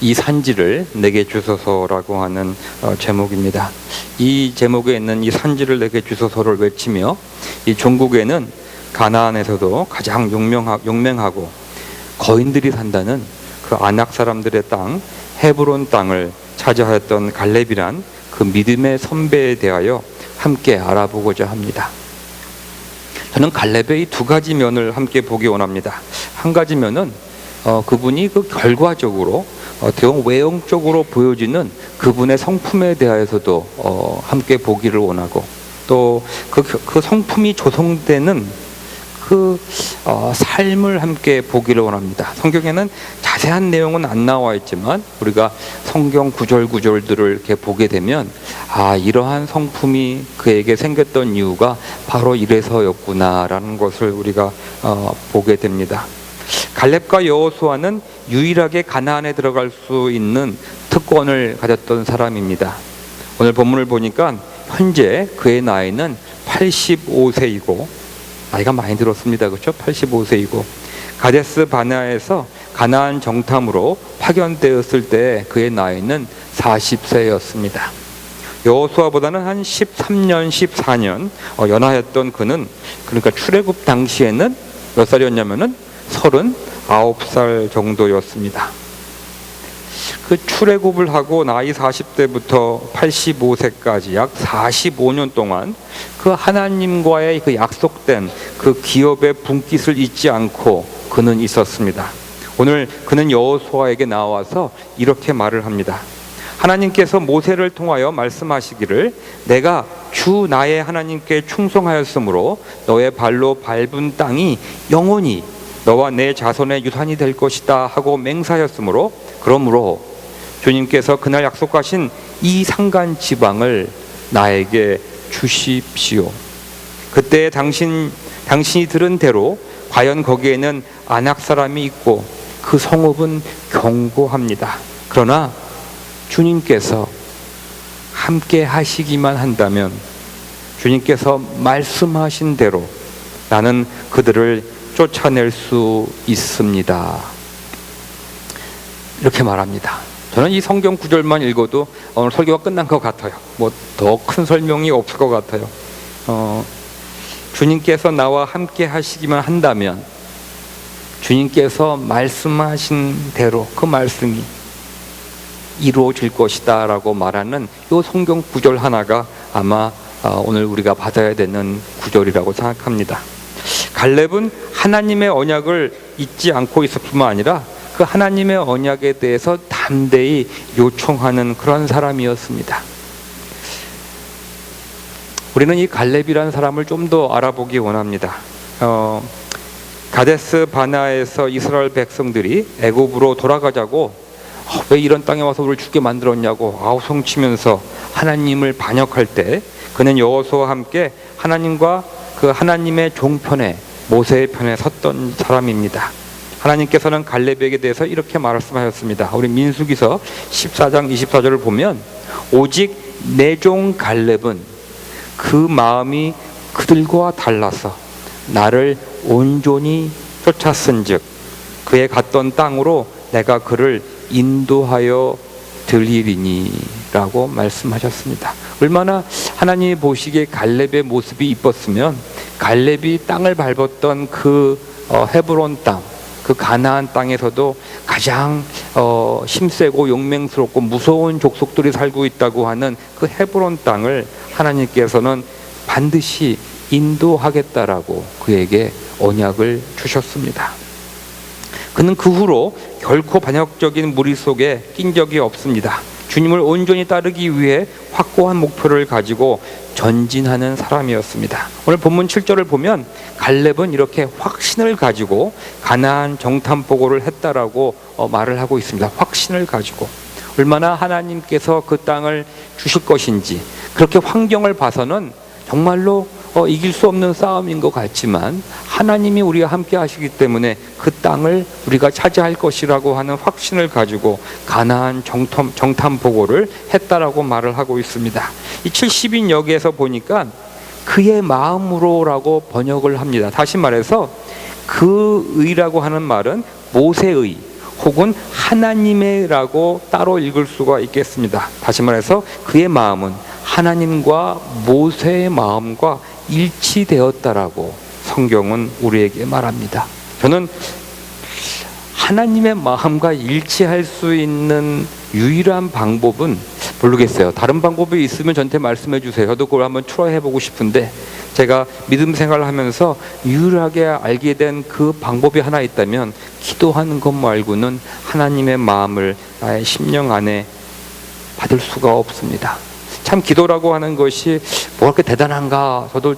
이 산지를 내게 주소서라고 하는 제목입니다. 이 제목에 있는 이 산지를 내게 주소서를 외치며 이 종국에는 가나안에서도 가장 용맹하고 거인들이 산다는 그 아낙 사람들의 땅 헤브론 땅을 차지하였던 갈렙이란 그 믿음의 선배에 대하여 함께 알아보고자 합니다. 저는 갈렙의 이 두 가지 면을 함께 보기 원합니다. 한 가지 면은 그분이 그 결과적으로 어떻게 보면 외형적으로 보여지는 그분의 성품에 대하여서도 함께 보기를 원하고, 또 그 성품이 조성되는 그 삶을 함께 보기를 원합니다. 성경에는 자세한 내용은 안 나와 있지만 우리가 성경 구절들을 이렇게 보게 되면 이러한 성품이 그에게 생겼던 이유가 바로 이래서였구나라는 것을 우리가 보게 됩니다. 갈렙과 여호수아는 유일하게 가나안에 들어갈 수 있는 특권을 가졌던 사람입니다. 오늘 본문을 보니까 현재 그의 나이는 85세이고 나이가 많이 들었습니다. 그렇죠? 85세이고 가데스 바네아에서 가나안 정탐으로 파견되었을 때 그의 나이는 40세였습니다. 여호수아보다는 한 13년, 14년 연하였던 그는, 그러니까 출애굽 당시에는 몇 살이었냐면은 39살 정도였습니다. 그 출애굽을 하고 나이 40대부터 85세까지 약 45년 동안 그 하나님과의 그 약속된 그 기업의 분깃을 잊지 않고 그는 있었습니다. 오늘 그는 여호수아에게 나와서 이렇게 말을 합니다. 하나님께서 모세를 통하여 말씀하시기를 내가 주 나의 하나님께 충성하였으므로 너의 발로 밟은 땅이 영원히 너와 내 자손의 유산이 될 것이다 하고 맹세하였으므로, 그러므로 주님께서 그날 약속하신 이 산간 지방을 나에게 주십시오. 그때 당신이 들은 대로 과연 거기에는 아낙 사람이 있고 그 성읍은 견고합니다. 그러나 주님께서 함께 하시기만 한다면, 주님께서 말씀하신 대로 나는 그들을 쫓아낼 수 있습니다. 이렇게 말합니다. 저는 이 성경 구절만 읽어도 오늘 설교가 끝난 것 같아요. 뭐 더 큰 설명이 없을 것 같아요. 주님께서 나와 함께 하시기만 한다면, 주님께서 말씀하신 대로 그 말씀이 이루어질 것이다 라고 말하는 이 성경 구절 하나가 아마 오늘 우리가 받아야 되는 구절이라고 생각합니다. 갈렙은 하나님의 언약을 잊지 않고 있을 뿐만 아니라 그 하나님의 언약에 대해서 담대히 요청하는 그런 사람이었습니다. 우리는 이 갈렙이라는 사람을 좀 더 알아보기 원합니다. 가데스 바네아에서 이스라엘 백성들이 애굽으로 돌아가자고 왜 이런 땅에 와서 우리를 죽게 만들었냐고 아우성치면서 하나님을 반역할 때 그는 여호수아와 함께 하나님과 그 하나님의 종편에, 모세의 편에 섰던 사람입니다. 하나님께서는 갈렙에게 대해서 이렇게 말씀하셨습니다. 우리 민수기서 14장 24절을 보면 오직 내 종 갈렙은 그 마음이 그들과 달라서 나를 온전히 쫓았은즉 그의 갔던 땅으로 내가 그를 인도하여 드리리니 라고 말씀하셨습니다. 얼마나 하나님이 보시기에 갈렙의 모습이 이뻤으면 갈렙이 땅을 밟았던 그 헤브론 땅, 그 가나안 땅에서도 가장 힘세고 용맹스럽고 무서운 족속들이 살고 있다고 하는 그 헤브론 땅을 하나님께서는 반드시 인도하겠다라고 그에게 언약을 주셨습니다. 그는 그 후로 결코 반역적인 무리 속에 낀 적이 없습니다. 주님을 온전히 따르기 위해 확고한 목표를 가지고 전진하는 사람이었습니다. 오늘 본문 7절을 보면 갈렙은 이렇게 확신을 가지고 가나안 정탐 보고를 했다라고 말을 하고 있습니다. 확신을 가지고 얼마나 하나님께서 그 땅을 주실 것인지, 그렇게 환경을 봐서는 정말로 이길 수 없는 싸움인 것 같지만 하나님이 우리와 함께 하시기 때문에 그 땅을 우리가 차지할 것이라고 하는 확신을 가지고 가나안 정탐 보고를 했다라고 말을 하고 있습니다. 이 70인 여기에서 보니까 그의 마음으로라고 번역을 합니다. 다시 말해서 그 의라고 하는 말은 모세의, 혹은 하나님의라고 따로 읽을 수가 있겠습니다. 다시 말해서 그의 마음은 하나님과 모세의 마음과 일치되었다라고 성경은 우리에게 말합니다. 저는 하나님의 마음과 일치할 수 있는 유일한 방법은 모르겠어요. 다른 방법이 있으면 저한테 말씀해 주세요. 저도 그걸 한번 트라이 보고 싶은데, 제가 믿음 생활을 하면서 유일하게 알게 된 그 방법이 하나 있다면 기도하는 것 말고는 하나님의 마음을 나의 심령 안에 받을 수가 없습니다. 참 기도라고 하는 것이 뭐 그렇게 대단한가 저도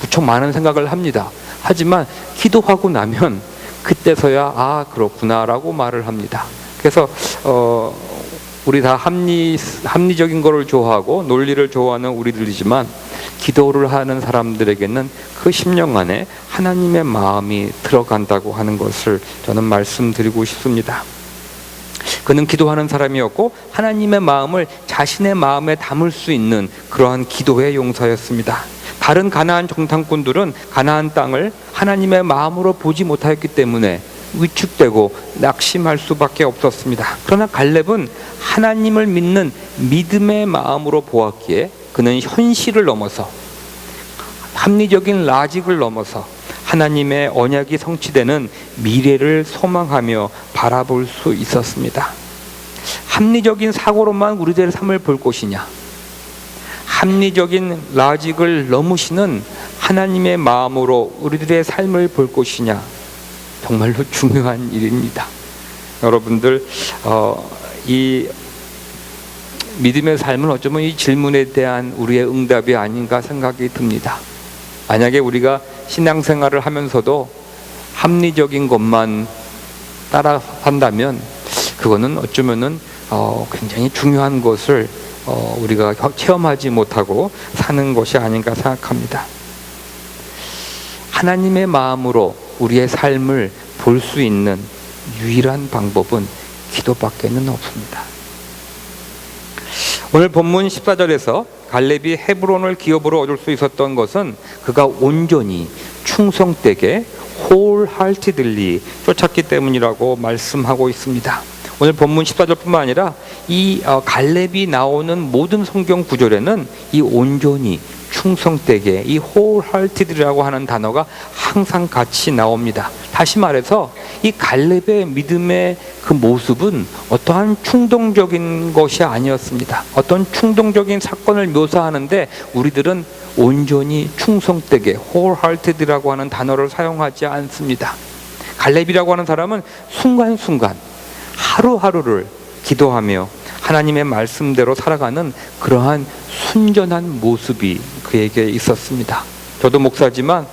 무척 많은 생각을 합니다. 하지만 기도하고 나면 그때서야 아 그렇구나라고 말을 합니다. 그래서 우리 다 합리적인 거를 좋아하고 논리를 좋아하는 우리들이지만 기도를 하는 사람들에게는 그 심령 안에 하나님의 마음이 들어간다고 하는 것을 저는 말씀드리고 싶습니다. 그는 기도하는 사람이었고 하나님의 마음을 자신의 마음에 담을 수 있는 그러한 기도의 용사였습니다. 다른 가나안 정탐꾼들은 가나안 땅을 하나님의 마음으로 보지 못하였기 때문에 위축되고 낙심할 수밖에 없었습니다. 그러나 갈렙은 하나님을 믿는 믿음의 마음으로 보았기에 그는 현실을 넘어서 합리적인 라직을 넘어서 하나님의 언약이 성취되는 미래를 소망하며 바라볼 수 있었습니다. 합리적인 사고로만 우리들의 삶을 볼 것이냐, 합리적인 라직을 넘으시는 하나님의 마음으로 우리들의 삶을 볼 것이냐, 정말로 중요한 일입니다. 여러분들 이 믿음의 삶은 어쩌면 이 질문에 대한 우리의 응답이 아닌가 생각이 듭니다. 만약에 우리가 신앙생활을 하면서도 합리적인 것만 따라 산다면 그거는 어쩌면은 굉장히 중요한 것을 우리가 체험하지 못하고 사는 것이 아닌가 생각합니다. 하나님의 마음으로 우리의 삶을 볼 수 있는 유일한 방법은 기도밖에는 없습니다. 오늘 본문 14절에서 갈렙이 헤브론을 기업으로 얻을 수 있었던 것은 그가 온전히 충성되게 wholeheartedly 쫓았기 때문이라고 말씀하고 있습니다. 오늘 본문 14절뿐만 아니라 이 갈렙이 나오는 모든 성경 구절에는 이 온전히 충성되게 이 wholehearted라고 하는 단어가 항상 같이 나옵니다. 다시 말해서 이 갈렙의 믿음의 그 모습은 어떠한 충동적인 것이 아니었습니다. 어떤 충동적인 사건을 묘사하는데 우리들은 온전히 충성되게 wholehearted라고 하는 단어를 사용하지 않습니다. 갈렙이라고 하는 사람은 순간순간 하루하루를 기도하며 하나님의 말씀대로 살아가는 그러한 순전한 모습이 그에게 있었습니다. 저도 목사지만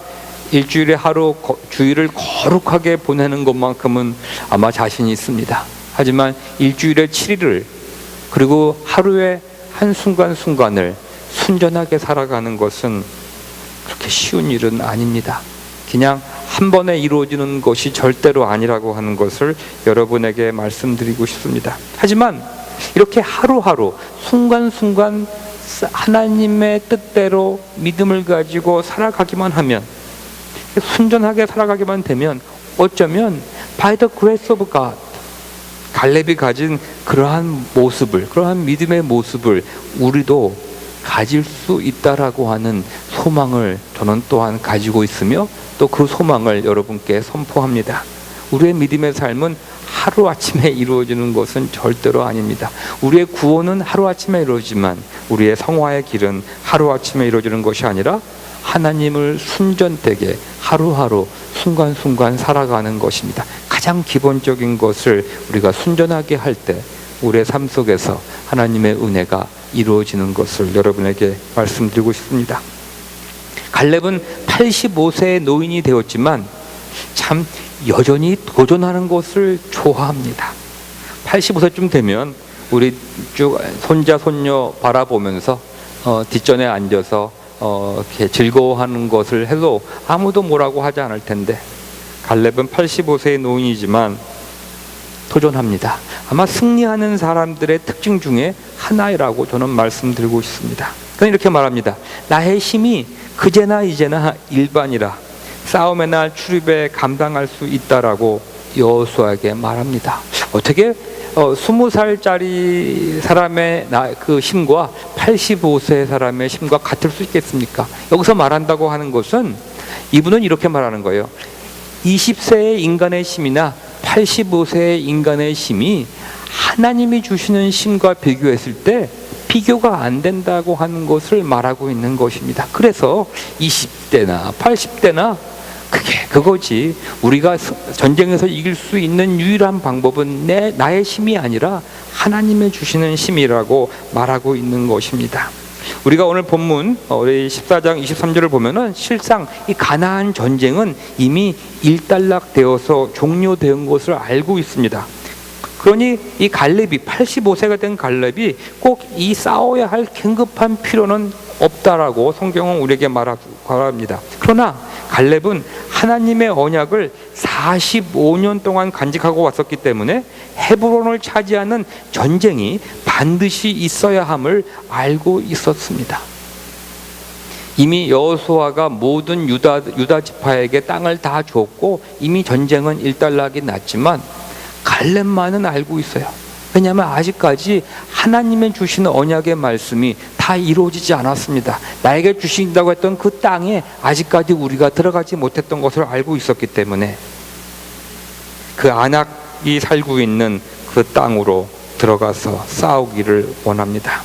일주일에 하루 주일을 거룩하게 보내는 것만큼은 아마 자신이 있습니다. 하지만 일주일에 7일을 그리고 하루에 한순간순간을 순전하게 살아가는 것은 그렇게 쉬운 일은 아닙니다. 그냥 한 번에 이루어지는 것이 절대로 아니라고 하는 것을 여러분에게 말씀드리고 싶습니다. 하지만 이렇게 하루하루 순간순간 하나님의 뜻대로 믿음을 가지고 살아가기만 하면, 순전하게 살아가기만 되면 어쩌면 by the grace of God, 갈렙이 가진 그러한 모습을, 그러한 믿음의 모습을 우리도 가질 수 있다라고 하는 소망을 저는 또한 가지고 있으며 또 그 소망을 여러분께 선포합니다. 우리의 믿음의 삶은 하루아침에 이루어지는 것은 절대로 아닙니다. 우리의 구원은 하루아침에 이루어지지만 우리의 성화의 길은 하루아침에 이루어지는 것이 아니라 하나님을 순전되게 하루하루 순간순간 살아가는 것입니다. 가장 기본적인 것을 우리가 순전하게 할 때 우리의 삶 속에서 하나님의 은혜가 이루어지는 것을 여러분에게 말씀드리고 싶습니다. 갈렙은 85세의 노인이 되었지만 참 여전히 도전하는 것을 좋아합니다. 85세쯤 되면 우리 쭉 손자 손녀 바라보면서 뒷전에 앉아서 이렇게 즐거워하는 것을 해도 아무도 뭐라고 하지 않을 텐데 갈렙은 85세의 노인이지만 도전합니다. 아마 승리하는 사람들의 특징 중에 하나라고 저는 말씀드리고 싶습니다. 그는 이렇게 말합니다. 나의 힘이 그제나 이제나 일반이라 싸움의 날 출입에 감당할 수 있다라고 여호수아에게 말합니다. 어떻게 20살짜리 사람의 그 힘과 85세 사람의 힘과 같을 수 있겠습니까? 여기서 말한다고 하는 것은 이분은 이렇게 말하는 거예요. 20세의 인간의 힘이나 85세의 인간의 힘이 하나님이 주시는 힘과 비교했을 때 비교가 안 된다고 하는 것을 말하고 있는 것입니다. 그래서 20대나 80대나 그거지. 우리가 전쟁에서 이길 수 있는 유일한 방법은 나의 힘이 아니라 하나님의 주시는 힘이라고 말하고 있는 것입니다. 우리가 오늘 본문 우리 14장 23절을 보면은 실상 이 가나안 전쟁은 이미 일단락되어서 종료된 것을 알고 있습니다. 그러니 이 갈렙이 85세가 된 갈렙이 꼭 이 싸워야 할 긴급한 필요는 없다라고 성경은 우리에게 말합니다. 그러나 갈렙은 하나님의 언약을 45년 동안 간직하고 왔었기 때문에 헤브론을 차지하는 전쟁이 반드시 있어야 함을 알고 있었습니다. 이미 여호수아가 모든 유다 지파에게 땅을 다 줬고 이미 전쟁은 일단락이 났지만 갈렙만은 알고 있어요. 왜냐하면 아직까지 하나님의 주시는 언약의 말씀이 다 이루어지지 않았습니다. 나에게 주신다고 했던 그 땅에 아직까지 우리가 들어가지 못했던 것을 알고 있었기 때문에 그 안악이 살고 있는 그 땅으로 들어가서 싸우기를 원합니다.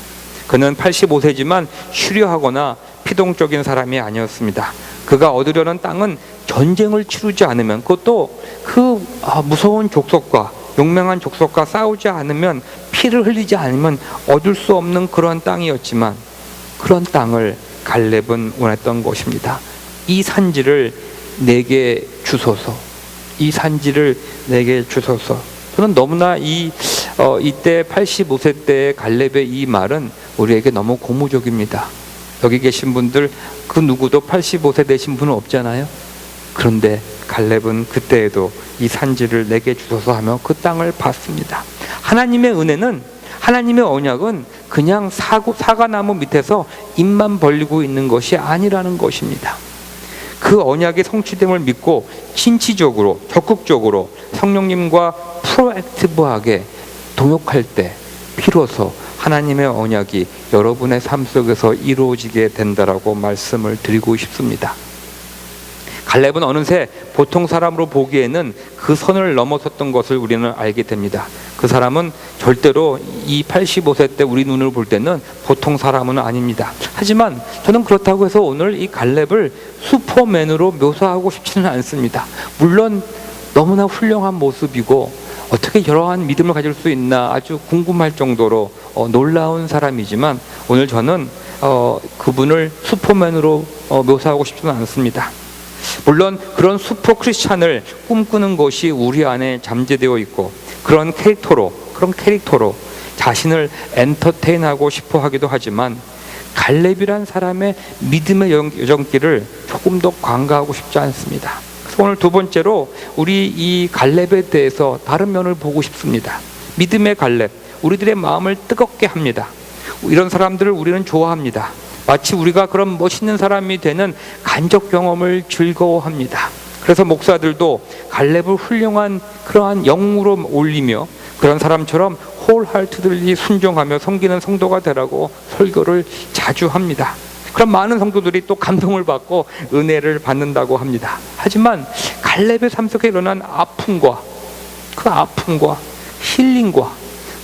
그는 85세지만虚弱하거나 피동적인 사람이 아니었습니다. 그가 얻으려는 땅은 전쟁을 치르지 않으면, 그것도 그 무서운 족속과 용맹한 족속과 싸우지 않으면, 피를 흘리지 않으면 얻을 수 없는 그런 땅이었지만 그런 땅을 갈렙은 원했던 것입니다. 이 산지를 내게 주소서, 이 산지를 내게 주소서. 저는 너무나 이때 85세 때의 갈렙의 이 말은 우리에게 너무 고무적입니다. 여기 계신 분들 그 누구도 85세 되신 분은 없잖아요. 그런데 갈렙은 그때에도 이 산지를 내게 주소서 하며 그 땅을 받습니다. 하나님의 은혜는, 하나님의 언약은 그냥 사과나무 밑에서 입만 벌리고 있는 것이 아니라는 것입니다. 그 언약의 성취됨을 믿고 진취적으로, 적극적으로 성령님과 프로액티브하게 동역할 때 비로소 하나님의 언약이 여러분의 삶 속에서 이루어지게 된다라고 말씀을 드리고 싶습니다. 갈렙은 어느새 보통 사람으로 보기에는 그 선을 넘어섰던 것을 우리는 알게 됩니다. 그 사람은 절대로 이 85세 때 우리 눈을 볼 때는 보통 사람은 아닙니다. 하지만 저는 그렇다고 해서 오늘 이 갈렙을 슈퍼맨으로 묘사하고 싶지는 않습니다. 물론 너무나 훌륭한 모습이고 어떻게 이러한 믿음을 가질 수 있나 아주 궁금할 정도로 놀라운 사람이지만 오늘 저는 그분을 슈퍼맨으로 묘사하고 싶지는 않습니다. 물론 그런 슈퍼 크리스찬을 꿈꾸는 것이 우리 안에 잠재되어 있고 그런 캐릭터로 자신을 엔터테인하고 싶어 하기도 하지만 갈렙이란 사람의 믿음의 여정길을 조금 더 관가하고 싶지 않습니다. 그래서 오늘 두 번째로 우리 이 갈렙에 대해서 다른 면을 보고 싶습니다. 믿음의 갈렙, 우리들의 마음을 뜨겁게 합니다. 이런 사람들을 우리는 좋아합니다. 마치 우리가 그런 멋있는 사람이 되는 간접 경험을 즐거워합니다. 그래서 목사들도 갈렙을 훌륭한 그러한 영웅으로 올리며 그런 사람처럼 홀하트들이 순종하며 섬기는 성도가 되라고 설교를 자주 합니다. 그럼 많은 성도들이 또 감동을 받고 은혜를 받는다고 합니다. 하지만 갈렙의 삶 속에 일어난 아픔과 힐링과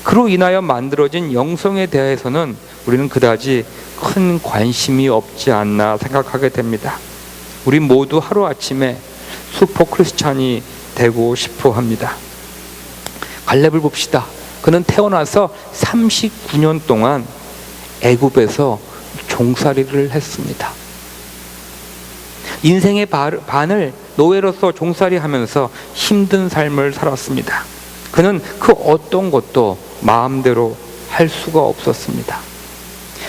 그로 인하여 만들어진 영성에 대해서는 우리는 그다지 큰 관심이 없지 않나 생각하게 됩니다. 우리 모두 하루아침에 슈퍼 크리스찬이 되고 싶어 합니다. 갈렙을 봅시다. 그는 태어나서 39년 동안 애굽에서 종살이를 했습니다. 인생의 반을 노예로서 종살이하면서 힘든 삶을 살았습니다. 그는 그 어떤 것도 마음대로 할 수가 없었습니다.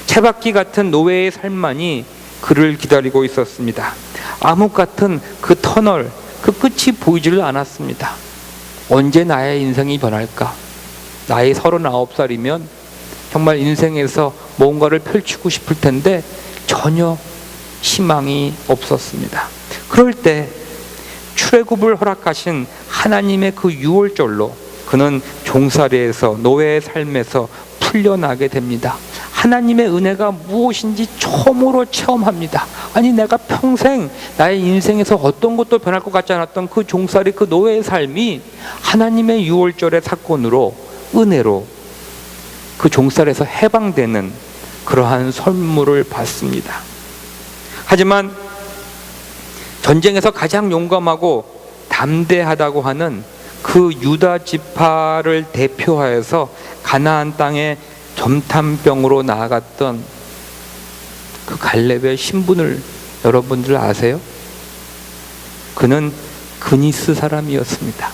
채바퀴 같은 노예의 삶만이 그를 기다리고 있었습니다. 암흑 같은 그 터널, 그 끝이 보이지를 않았습니다. 언제 나의 인생이 변할까? 나이 39살이면 정말 인생에서 뭔가를 펼치고 싶을 텐데 전혀 희망이 없었습니다. 그럴 때 출애굽을 허락하신 하나님의 그 유월절로 그는 종살이에서 노예의 삶에서 풀려나게 됩니다. 하나님의 은혜가 무엇인지 처음으로 체험합니다. 아니, 내가 평생 나의 인생에서 어떤 것도 변할 것 같지 않았던 그 종살이, 그 노예의 삶이 하나님의 유월절의 사건으로, 은혜로 그 종살에서 해방되는 그러한 선물을 받습니다. 하지만 전쟁에서 가장 용감하고 담대하다고 하는 그 유다 지파를 대표하여서 가나안 땅에 점탐병으로 나아갔던 그 갈렙의 신분을 여러분들 아세요? 그는 그니스 사람이었습니다.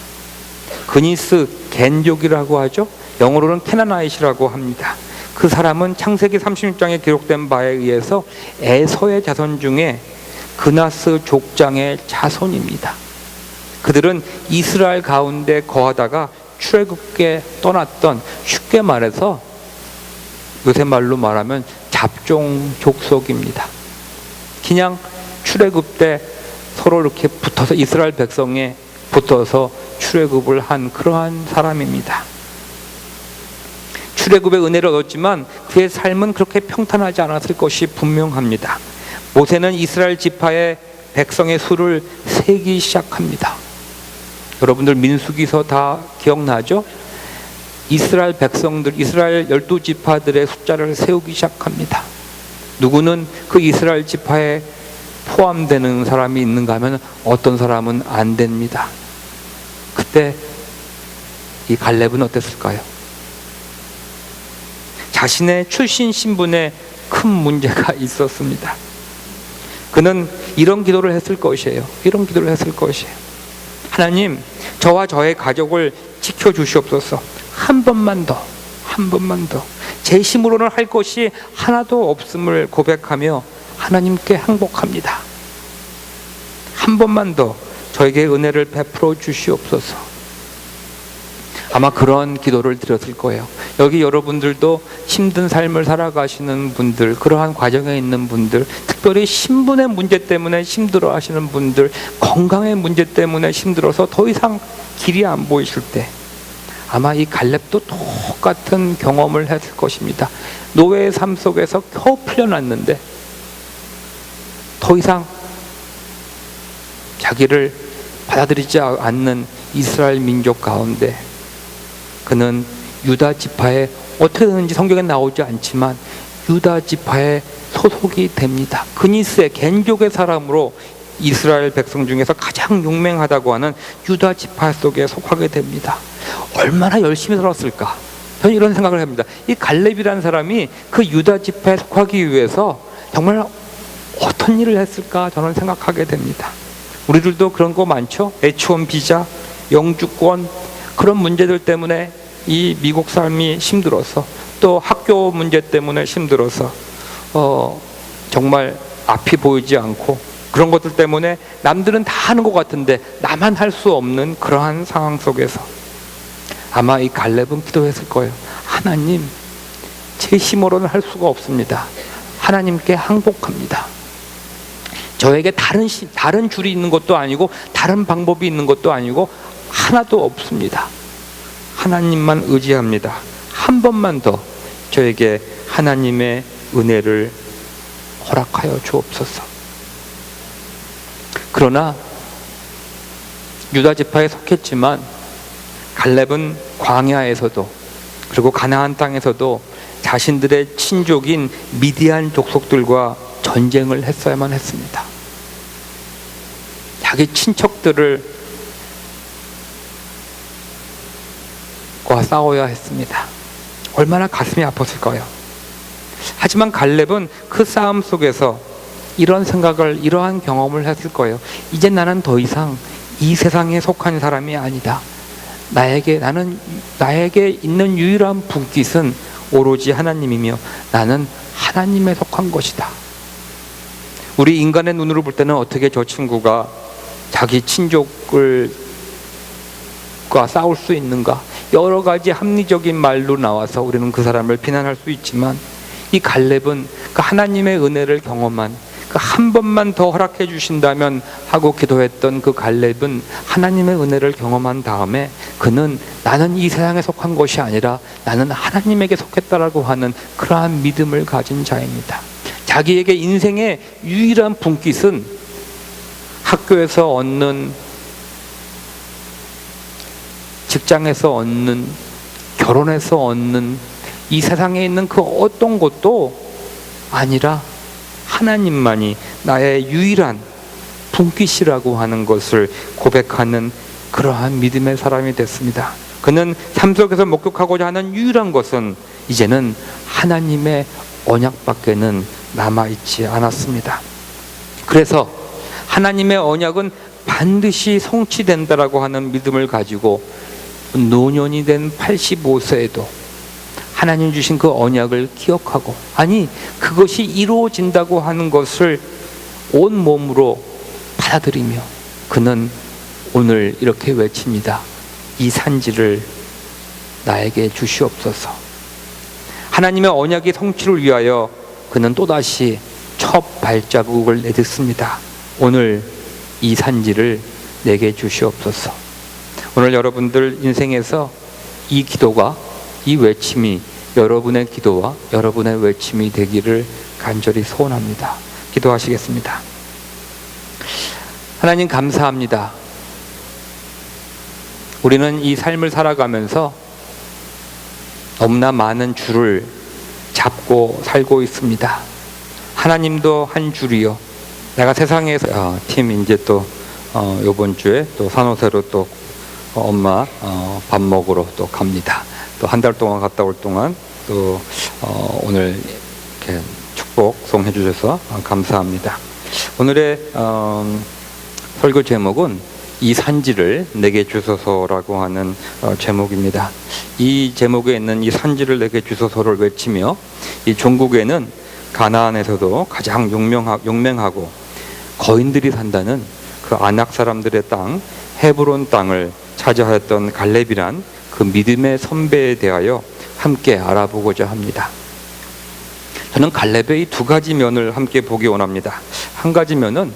그니스 겐족이라고 하죠. 영어로는 캐나나잇이라고 합니다. 그 사람은 창세기 36장에 기록된 바에 의해서 에서의 자손 중에 그나스 족장의 자손입니다. 그들은 이스라엘 가운데 거하다가 출애굽에 떠났던, 쉽게 말해서 요새 말로 말하면 잡종 족속입니다. 그냥 출애굽 때 서로 이렇게 붙어서, 이스라엘 백성에 붙어서 출애굽을 한 그러한 사람입니다. 출애굽의 은혜를 얻었지만 그의 삶은 그렇게 평탄하지 않았을 것이 분명합니다. 모세는 이스라엘 지파의 백성의 수를 세기 시작합니다. 여러분들 민수기서 다 기억나죠? 이스라엘 백성들, 이스라엘 12지파들의 숫자를 세우기 시작합니다. 누구는 그 이스라엘 지파에 포함되는 사람이 있는가 하면 어떤 사람은 안 됩니다. 그때 이 갈렙은 어땠을까요? 자신의 출신 신분에 큰 문제가 있었습니다. 그는 이런 기도를 했을 것이에요. 이런 기도를 했을 것이에요. 하나님, 저와 저의 가족을 지켜주시옵소서. 한 번만 더, 한 번만 더. 제 힘으로는 할 것이 하나도 없음을 고백하며 하나님께 항복합니다. 한 번만 더 저에게 은혜를 베풀어 주시옵소서. 아마 그런 기도를 드렸을 거예요. 여기 여러분들도 힘든 삶을 살아가시는 분들, 그러한 과정에 있는 분들, 특별히 신분의 문제 때문에 힘들어 하시는 분들, 건강의 문제 때문에 힘들어서 더 이상 길이 안 보이실 때 아마 이 갈렙도 똑같은 경험을 했을 것입니다. 노예의 삶 속에서 겨우 풀려났는데 더 이상 자기를 받아들이지 않는 이스라엘 민족 가운데 그는 유다 지파에, 어떻게 되는지 성경에 나오지 않지만 유다 지파에 소속이 됩니다. 그니스의 겐족의 사람으로 이스라엘 백성 중에서 가장 용맹하다고 하는 유다 지파 속에 속하게 됩니다. 얼마나 열심히 살았을까? 저는 이런 생각을 합니다. 이 갈렙이라는 사람이 그 유다 지파에 속하기 위해서 정말 어떤 일을 했을까? 저는 생각하게 됩니다. 우리들도 그런 거 많죠? H1 비자, 영주권, 그런 문제들 때문에 이 미국 삶이 힘들어서, 또 학교 문제 때문에 힘들어서 정말 앞이 보이지 않고, 그런 것들 때문에 남들은 다 하는 것 같은데 나만 할 수 없는 그러한 상황 속에서 아마 이 갈렙은 기도했을 거예요. 하나님, 제 힘으로는 할 수가 없습니다. 하나님께 항복합니다. 저에게 다른 줄이 있는 것도 아니고 다른 방법이 있는 것도 아니고 하나도 없습니다. 하나님만 의지합니다. 한 번만 더 저에게 하나님의 은혜를 허락하여 주옵소서. 그러나 유다 지파에 속했지만 갈렙은 광야에서도 그리고 가나안 땅에서도 자신들의 친족인 미디안 족속들과 전쟁을 했어야만 했습니다. 자기 친척들을 과 싸워야 했습니다. 얼마나 가슴이 아팠을까요? 하지만 갈렙은 그 싸움 속에서 이런 생각을, 이러한 경험을 했을 거예요. 이제 나는 더 이상 이 세상에 속한 사람이 아니다. 나에게 있는 유일한 분깃은 오로지 하나님이며 나는 하나님에 속한 것이다. 우리 인간의 눈으로 볼 때는 어떻게 저 친구가 자기 친족과 싸울 수 있는가? 여러 가지 합리적인 말로 나와서 우리는 그 사람을 비난할 수 있지만 이 갈렙은 그 하나님의 은혜를 경험한, 그 한 번만 더 허락해 주신다면 하고 기도했던 그 갈렙은 하나님의 은혜를 경험한 다음에 그는 나는 이 세상에 속한 것이 아니라 나는 하나님에게 속했다라고 하는 그러한 믿음을 가진 자입니다. 자기에게 인생의 유일한 분깃은 학교에서 얻는, 직장에서 얻는, 결혼해서 얻는 이 세상에 있는 그 어떤 것도 아니라 하나님만이 나의 유일한 분깃이라고 하는 것을 고백하는 그러한 믿음의 사람이 됐습니다. 그는 삶 속에서 목격하고자 하는 유일한 것은 이제는 하나님의 언약밖에는 남아있지 않았습니다. 그래서 하나님의 언약은 반드시 성취된다라고 하는 믿음을 가지고 노년이 된 85세에도 하나님 주신 그 언약을 기억하고, 아니 그것이 이루어진다고 하는 것을 온 몸으로 받아들이며 그는 오늘 이렇게 외칩니다. 이 산지를 나에게 주시옵소서. 하나님의 언약의 성취를 위하여 그는 또다시 첫 발자국을 내딛습니다. 오늘 이 산지를 내게 주시옵소서. 오늘 여러분들 인생에서 이 기도가, 이 외침이 여러분의 기도와 여러분의 외침이 되기를 간절히 소원합니다. 기도하시겠습니다. 하나님 감사합니다. 우리는 이 삶을 살아가면서 너무나 많은 줄을 잡고 살고 있습니다. 하나님도 한 줄이요. 내가 세상에서 팀 이제 또 이번 주에 또 산호세로 또 엄마 밥 먹으러 또 갑니다. 또 한 달 동안 갔다 올 동안 또 오늘 이렇게 축복송 해주셔서 감사합니다. 오늘의 설교 제목은 이 산지를 내게 주소서라고 하는 제목입니다. 이 제목에 있는 이 산지를 내게 주소서를 외치며 이 종국에는 가나안에서도 가장 용맹하고 거인들이 산다는 그 아낙 사람들의 땅 헤브론 땅을 차지하였던 갈렙이란 그 믿음의 선배에 대하여 함께 알아보고자 합니다. 저는 갈렙의 이 두 가지 면을 함께 보기 원합니다. 한 가지 면은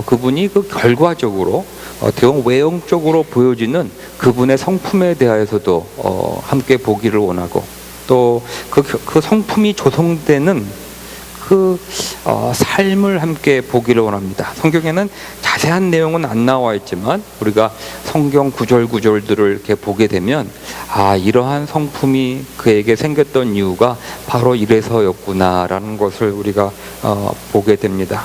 그분이 그 결과적으로 어떻게 보면 외형적으로 보여지는 그분의 성품에 대하여서도 함께 보기를 원하고, 또 그 성품이 조성되는 그 삶을 함께 보기를 원합니다. 성경에는 자세한 내용은 안 나와 있지만 우리가 성경 구절들을 이렇게 보게 되면 이러한 성품이 그에게 생겼던 이유가 바로 이래서였구나라는 것을 우리가 보게 됩니다.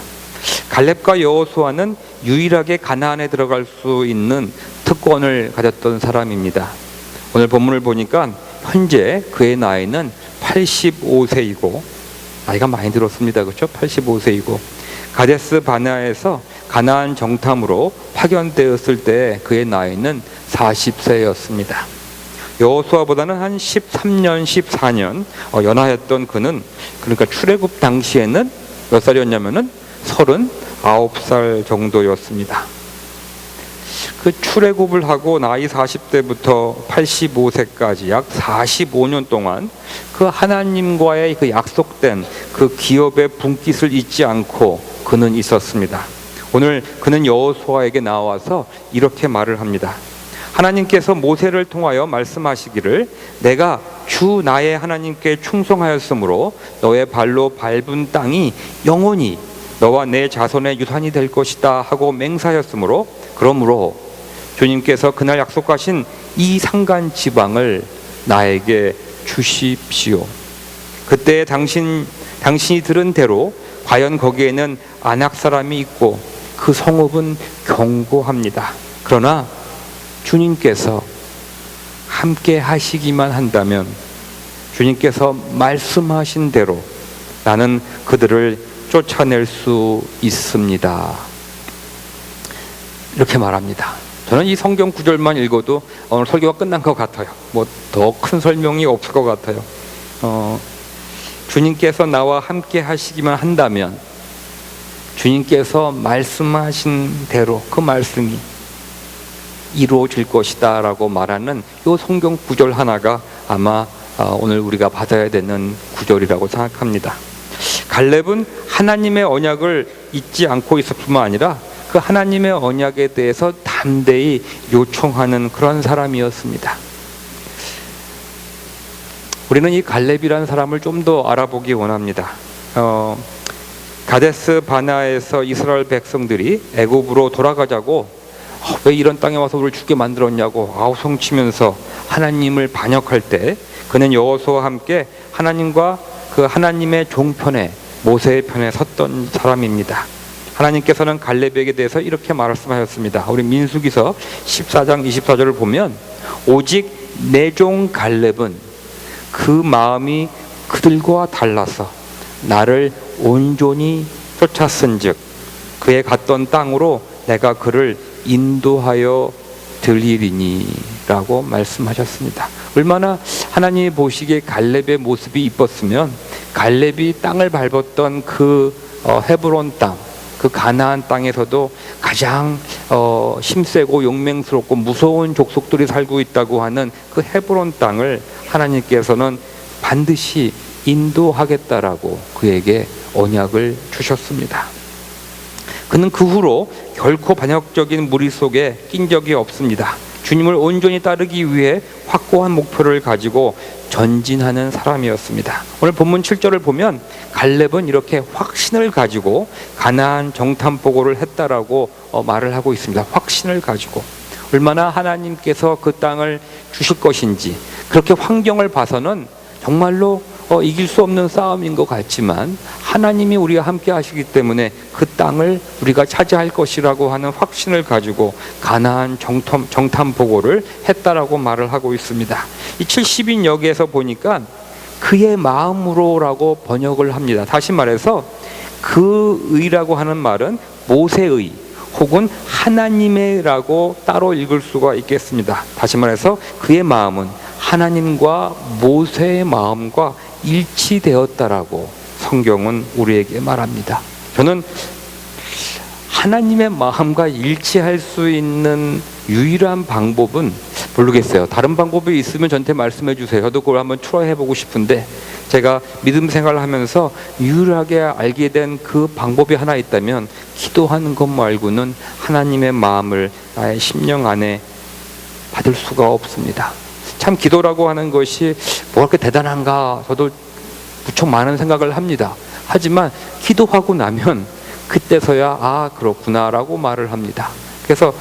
갈렙과 여호수아는 유일하게 가나안에 들어갈 수 있는 특권을 가졌던 사람입니다. 오늘 본문을 보니까 현재 그의 나이는 85세이고 나이가 많이 들었습니다. 그렇죠? 85세이고 가데스 바네아에서 가나안 정탐으로 파견되었을 때 그의 나이는 40세였습니다. 여호수아보다는 한 13년, 14년 연하였던 그는, 그러니까 출애굽 당시에는 몇 살이었냐면은 39살 정도였습니다. 그 출애굽을 하고 나이 40대부터 85세까지 약 45년 동안 그 하나님과의 그 약속된 그 기업의 분깃을 잊지 않고 그는 있었습니다. 오늘 그는 여호수아에게 나와서 이렇게 말을 합니다. 하나님께서 모세를 통하여 말씀하시기를 내가 주 나의 하나님께 충성하였으므로 너의 발로 밟은 땅이 영원히 너와 내 자손의 유산이 될 것이다 하고 맹세하였으므로, 그러므로 주님께서 그날 약속하신 이 산간 지방을 나에게 주십시오. 그때 당신이 들은 대로 과연 거기에는 아낙 사람이 있고 그 성읍은 견고합니다. 그러나 주님께서 함께 하시기만 한다면, 주님께서 말씀하신 대로 나는 그들을 쫓아낼 수 있습니다. 이렇게 말합니다. 저는 이 성경 구절만 읽어도 오늘 설교가 끝난 것 같아요. 뭐 더 큰 설명이 없을 것 같아요. 주님께서 나와 함께 하시기만 한다면, 주님께서 말씀하신 대로 그 말씀이 이루어질 것이다 라고 말하는 이 성경 구절 하나가 아마 오늘 우리가 받아야 되는 구절이라고 생각합니다. 갈렙은 하나님의 언약을 잊지 않고 있을 뿐만 아니라 그 하나님의 언약에 대해서 담대히 요청하는 그런 사람이었습니다. 우리는 이 갈렙이라는 사람을 좀 더 알아보기 원합니다. 가데스 바나에서 이스라엘 백성들이 애굽으로 돌아가자고 왜 이런 땅에 와서 우리를 죽게 만들었냐고 아우성치면서 하나님을 반역할 때 그는 여호수아와 함께 하나님과 그 하나님의 종편에 모세의 편에 섰던 사람입니다. 하나님께서는 갈렙에게 대해서 이렇게 말씀하셨습니다. 우리 민수기서 14장 24절을 보면 오직 내 종 갈렙은 그 마음이 그들과 달라서 나를 온전히 쫓았은즉 그의 갔던 땅으로 내가 그를 인도하여 들리리니 라고 말씀하셨습니다. 얼마나 하나님이 보시기에 갈렙의 모습이 이뻤으면 갈렙이 땅을 밟았던 그 헤브론 땅, 그 가나안 땅에서도 가장 힘세고 용맹스럽고 무서운 족속들이 살고 있다고 하는 그 헤브론 땅을 하나님께서는 반드시 인도하겠다라고 그에게 언약을 주셨습니다. 그는 그 후로 결코 반역적인 무리 속에 낀 적이 없습니다. 주님을 온전히 따르기 위해 확고한 목표를 가지고 전진하는 사람이었습니다. 오늘 본문 7절을 보면 갈렙은 이렇게 확신을 가지고 가나안 정탐보고를 했다라고 말을 하고 있습니다. 확신을 가지고 얼마나 하나님께서 그 땅을 주실 것인지, 그렇게 환경을 봐서는 정말로 이길 수 없는 싸움인 것 같지만 하나님이 우리와 함께 하시기 때문에 그 땅을 우리가 차지할 것이라고 하는 확신을 가지고 가나안 정탐 보고를 했다라고 말을 하고 있습니다. 이 70인 여기에서 보니까 그의 마음으로라고 번역을 합니다. 다시 말해서 그 의라고 하는 말은 모세의 혹은 하나님의라고 따로 읽을 수가 있겠습니다. 다시 말해서 그의 마음은 하나님과 모세의 마음과 일치되었다라고 성경은 우리에게 말합니다. 저는 하나님의 마음과 일치할 수 있는 유일한 방법은 모르겠어요. 다른 방법이 있으면 저한테 말씀해 주세요. 저도 그걸 한번 트라이 해보고 싶은데 제가 믿음 생활을 하면서 유일하게 알게 된 그 방법이 하나 있다면 기도하는 것 말고는 하나님의 마음을 나의 심령 안에 받을 수가 없습니다. 참 기도라고 하는 것이 뭐가 그렇게 대단한가 저도 무척 많은 생각을 합니다. 하지만 기도하고 나면 그때서야 아 그렇구나라고 말을 합니다. 그래서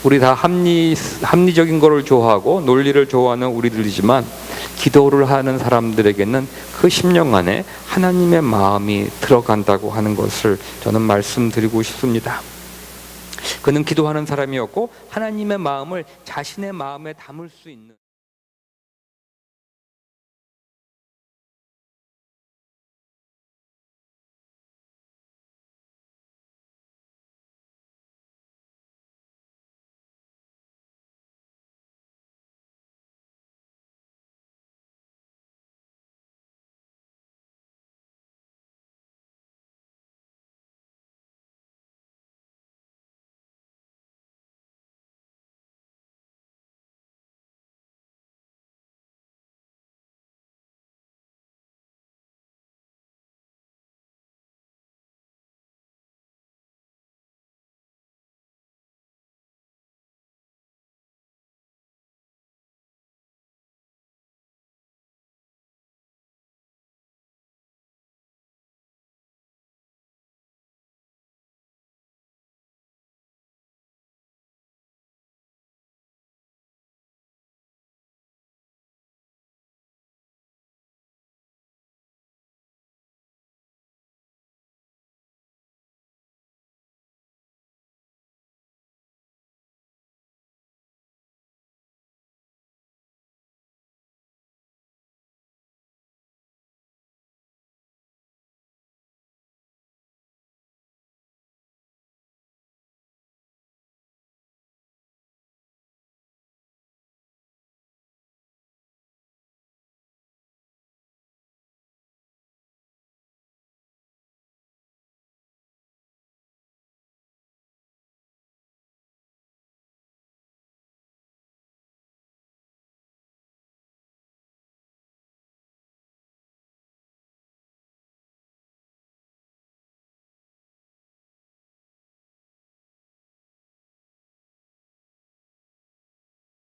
우리 다 합리적인 거를 좋아하고 논리를 좋아하는 우리들이지만 기도를 하는 사람들에게는 그 심령 안에 하나님의 마음이 들어간다고 하는 것을 저는 말씀드리고 싶습니다. 그는 기도하는 사람이었고 하나님의 마음을 자신의 마음에 담을 수 있는